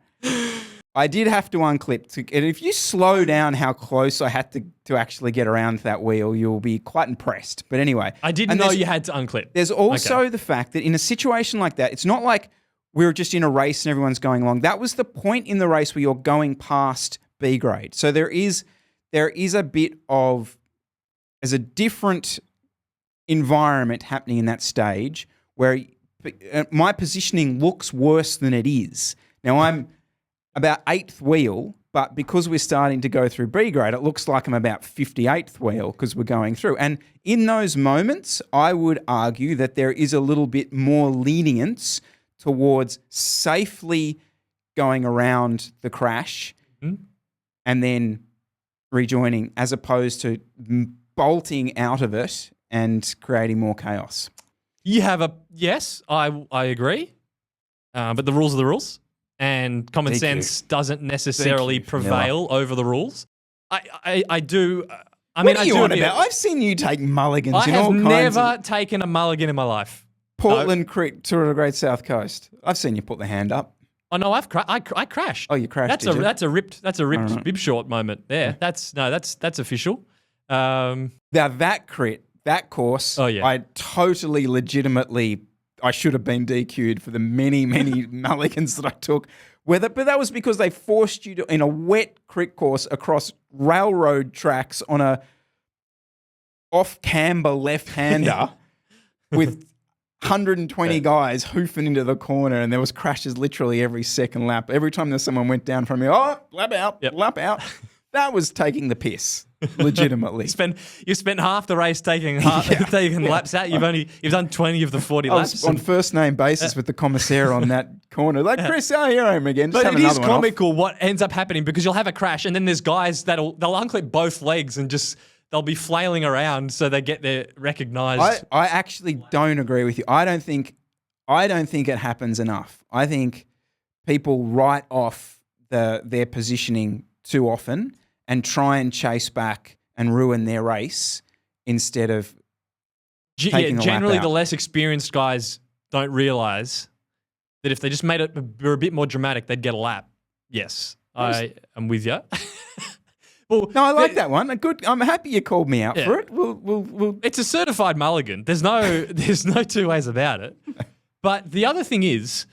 I did have to unclip. And if you slow down how close I had to actually get around that wheel, you'll be quite impressed. But anyway. I didn't know you had to unclip. There's also the fact that in a situation like that, it's not like we were just in a race and everyone's going along. That was the point in the race where you're going past B grade. So there is a bit of, there's a different environment happening in that stage where my positioning looks worse than it is. Now I'm about 8th wheel, but because we're starting to go through B grade, it looks like I'm about 58th wheel because we're going through. And in those moments, I would argue that there is a little bit more lenience towards safely going around the crash and then rejoining, as opposed to bolting out of it and creating more chaos. You have yes, I agree, but the rules are the rules. And common sense doesn't necessarily prevail over the rules. I do. What are you on about? I've seen you take mulligans. I have never taken a mulligan in my life. Portland Creek Tour of the Great South Coast. I've seen you put the hand up. Oh no, I crashed. Oh, you crashed. That's a ripped bib short moment there. Yeah. That's official. Now that course. Oh yeah. I totally legitimately. I should have been DQ'd for the many, many mulligans that I took. But that was because they forced you to, in a wet creek course across railroad tracks on a off-camber left-hander with 120 guys hoofing into the corner, and there was crashes literally every second lap. Every time there's someone went down from me, lap out, lap out. That was taking the piss. Legitimately. You spent half the race taking laps out. You've done 20 of the 40 laps. I was on first name basis with the commissaire on that corner. Like, Chris, here I am again. Just but it is comical what ends up happening, because you'll have a crash and then there's guys they'll unclip both legs and they'll be flailing around so they get their recognised. I actually don't agree with you. I don't think it happens enough. I think people write off their positioning too often and try and chase back and ruin their race instead of taking generally a lap out. The less experienced guys don't realise that if they just made it a bit more dramatic, they'd get a lap. Yes, I am with you. Well, no, I like that one. I'm happy you called me out for it. We'll. It's a certified mulligan. There's no two ways about it. But the other thing is,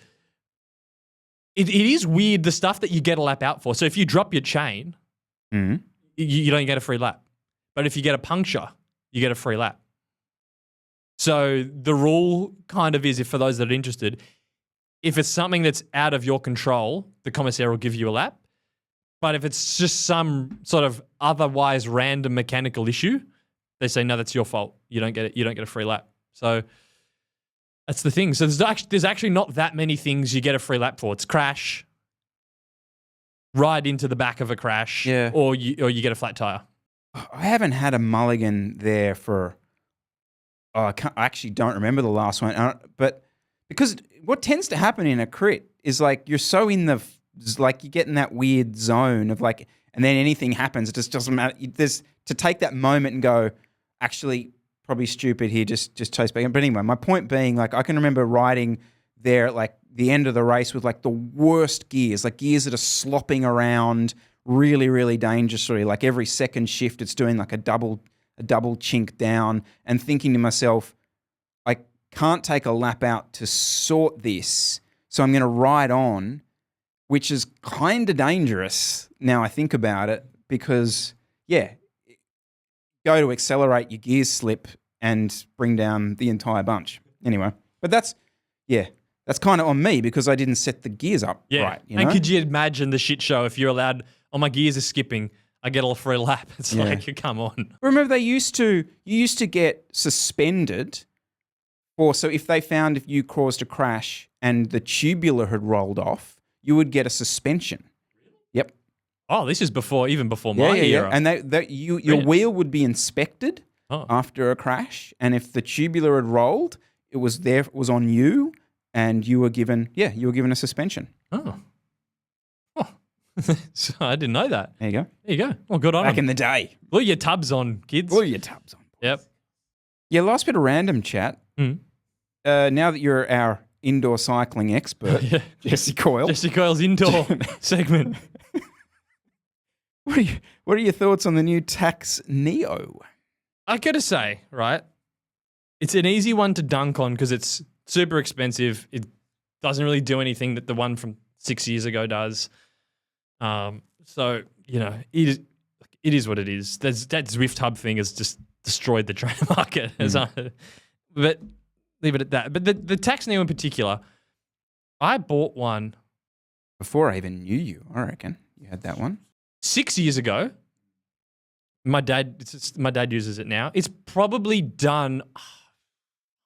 it is weird the stuff that you get a lap out for. So if you drop your chain, you don't get a free lap. But if you get a puncture, you get a free lap. So the rule kind of is, if for those that are interested, if it's something that's out of your control, the commissaire will give you a lap. But if it's just some sort of otherwise random mechanical issue, they say, no, that's your fault. You don't get it. You don't get a free lap. So that's the thing. So there's actually not that many things you get a free lap for. It's crash, ride into the back of a crash, or you get a flat tire. I haven't had a mulligan there for. I actually don't remember the last one, but because what tends to happen in a crit is like you're so in the. Like you get in that weird zone of like, and then anything happens. It just doesn't matter. There's to take that moment and go, actually, probably stupid here. Just chase back. But anyway, my point being, like, I can remember riding there at like the end of the race with like the worst gears, like gears that are slopping around really, really dangerously. Like every second shift, it's doing like a double chink down, and thinking to myself, I can't take a lap out to sort this, so I'm going to ride on, which is kind of dangerous now I think about it, because, yeah, go to accelerate, your gears slip and bring down the entire bunch. Anyway, but that's kind of on me because I didn't set the gears up right. You know? And could you imagine the shit show if you're allowed, oh, my gears are skipping, I get all free lap. It's like, come on. Remember you used to get suspended so if they found if you caused a crash and the tubular had rolled off, you would get a suspension. Yep. Oh, this is even before my era. And your wheel would be inspected after a crash, and if the tubular had rolled, it was on you, and you were given a suspension. Oh. So I didn't know that. There you go. Well, good on Back them. in the day. Glue your tubs on, kids. Glue your tubs on. Yep. Yeah, last bit of random chat. Now that you're our indoor cycling expert, Jesse Coyle. Jesse Coyle's indoor segment. What are your thoughts on the new TACX Neo? I gotta say, right, it's an easy one to dunk on because it's super expensive. It doesn't really do anything that the one from 6 years ago does. So, you know, it is what it is. That Zwift Hub thing has just destroyed the trainer market. But leave it at that. But the TACX Neo in particular, I bought one. Before I even knew you, I reckon. You had that one. 6 years ago. My dad uses it now. It's probably done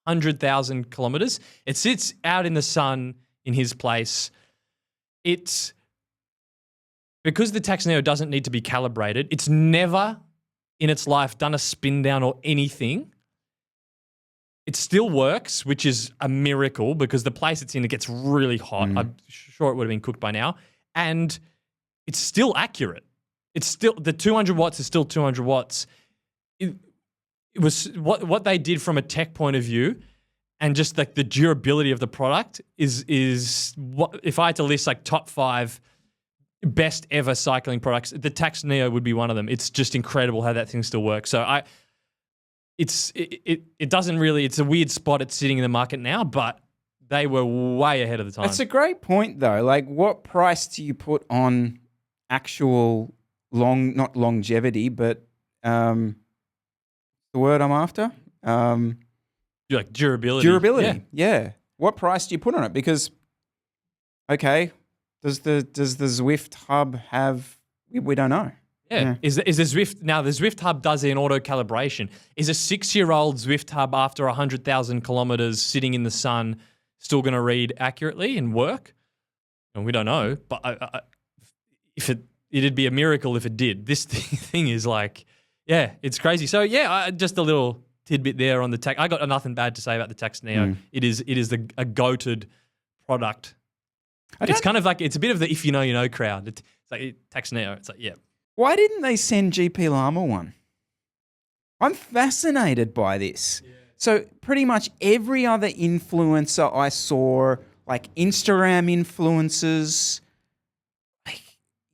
100,000 kilometers. It sits out in the sun in his place. It's because the TACX Neo doesn't need to be calibrated. It's never in its life done a spin down or anything. It still works, which is a miracle because the place it's in, it gets really hot. I'm sure it would have been cooked by now. And it's still accurate. It's still, the 200 watts is still 200 watts. It was what they did from a tech point of view, and just like the durability of the product is what, if I had to list like top 5 best ever cycling products, the TACX Neo would be one of them. It's just incredible how that thing still works. So it doesn't really, it's a weird spot it's sitting in the market now, but they were way ahead of the time. That's a great point though. Like, what price do you put on actual not longevity, but the word I'm after? You're like durability. Durability, yeah. What price do you put on it? Because, okay, does the Zwift Hub have? We don't know. Yeah. Is the Zwift now? The Zwift Hub does an auto calibration. Is a 6-year-old Zwift Hub after 100,000 kilometers sitting in the sun still going to read accurately and work? And we don't know. But if it'd be a miracle if it did. This thing is like, yeah, it's crazy. So yeah, just a little tidbit there on the TACX. I got nothing bad to say about the TACX Neo. It is a goated product. It's kind of like, it's a bit of the if you know, you know crowd. It's like TACX Neo. It's like, yeah. Why didn't they send GP Llama one? I'm fascinated by this. Yeah. So pretty much every other influencer I saw, like Instagram influencers, like,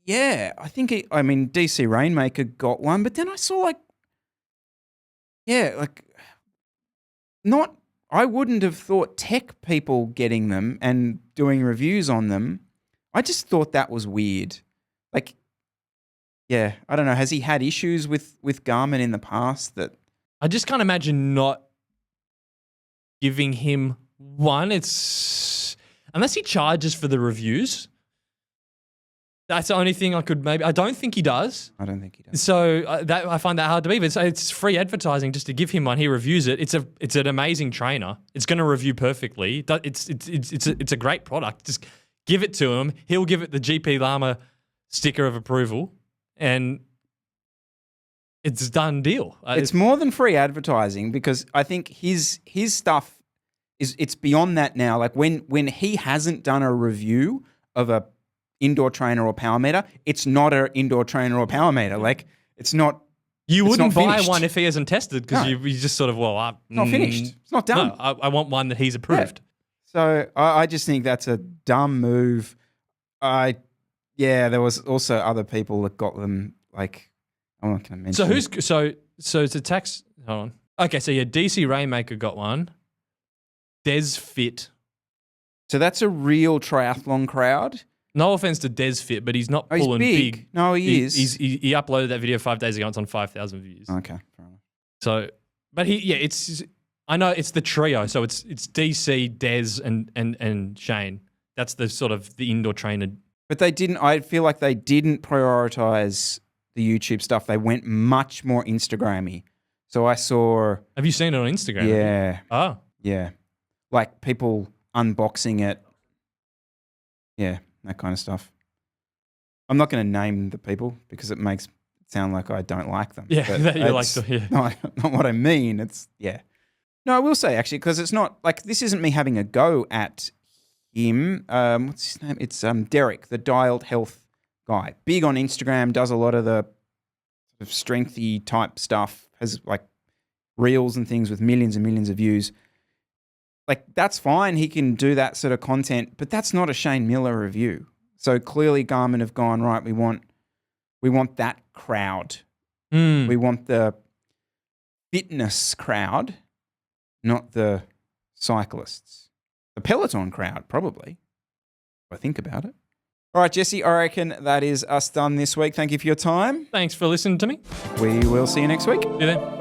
yeah, I think DC Rainmaker got one, but then I saw I wouldn't have thought tech people getting them and doing reviews on them. I just thought that was weird. Like, yeah, I don't know. Has he had issues with Garmin in the past that? I just can't imagine not giving him one. It's unless he charges for the reviews. That's the only thing I could maybe. I don't think he does. I don't think he does. So I find that hard to believe. It's free advertising just to give him one. He reviews it. It's an amazing trainer. It's going to review perfectly. It's a great product. Just give it to him. He'll give it the GP Llama sticker of approval, and it's a done deal. It's more than free advertising because I think his stuff it's beyond that now. Like when he hasn't done a review of a indoor trainer or power meter, it's not an indoor trainer or power meter. Like it's not. You wouldn't buy finished. one if he hasn't tested because you just sort of it's not finished. It's not done. No, I want one that he's approved. So I just think that's a dumb move. There was also other people that got them. Like, I'm not going to mention. So it's a tax. Hold on. Okay, so yeah, DC Rainmaker got one. Des Fit. So that's a real triathlon crowd. No offense to Des Fit, but he's not He's pulling big. No, he is. He uploaded that video 5 days ago. It's on 5,000 views. Okay, fair enough. So, but it's. I know it's the trio. So it's DC, Des, and Shane. That's the sort of the indoor trainer. But they didn't. I feel like they didn't prioritize the YouTube stuff. They went much more Instagrammy. So I saw. Have you seen it on Instagram? Yeah. Oh. Yeah. Like people unboxing it. Yeah, that kind of stuff. I'm not going to name the people because it makes it sound like I don't like them. Yeah, that you like to hear. No, not what I mean. It's, yeah. No, I will say actually, because it's not, like, this isn't me having a go at him. What's his name? It's Derek, the Dialed Health guy. Big on Instagram, does a lot of the sort of strengthy type stuff, has like reels and things with millions and millions of views. Like, that's fine. He can do that sort of content, but that's not a Shane Miller review. So clearly Garmin have gone, right, we want that crowd. We want the fitness crowd, not the cyclists. The Peloton crowd, probably, if I think about it. All right, Jesse, I reckon that is us done this week. Thank you for your time. Thanks for listening to me. We will see you next week. See you then.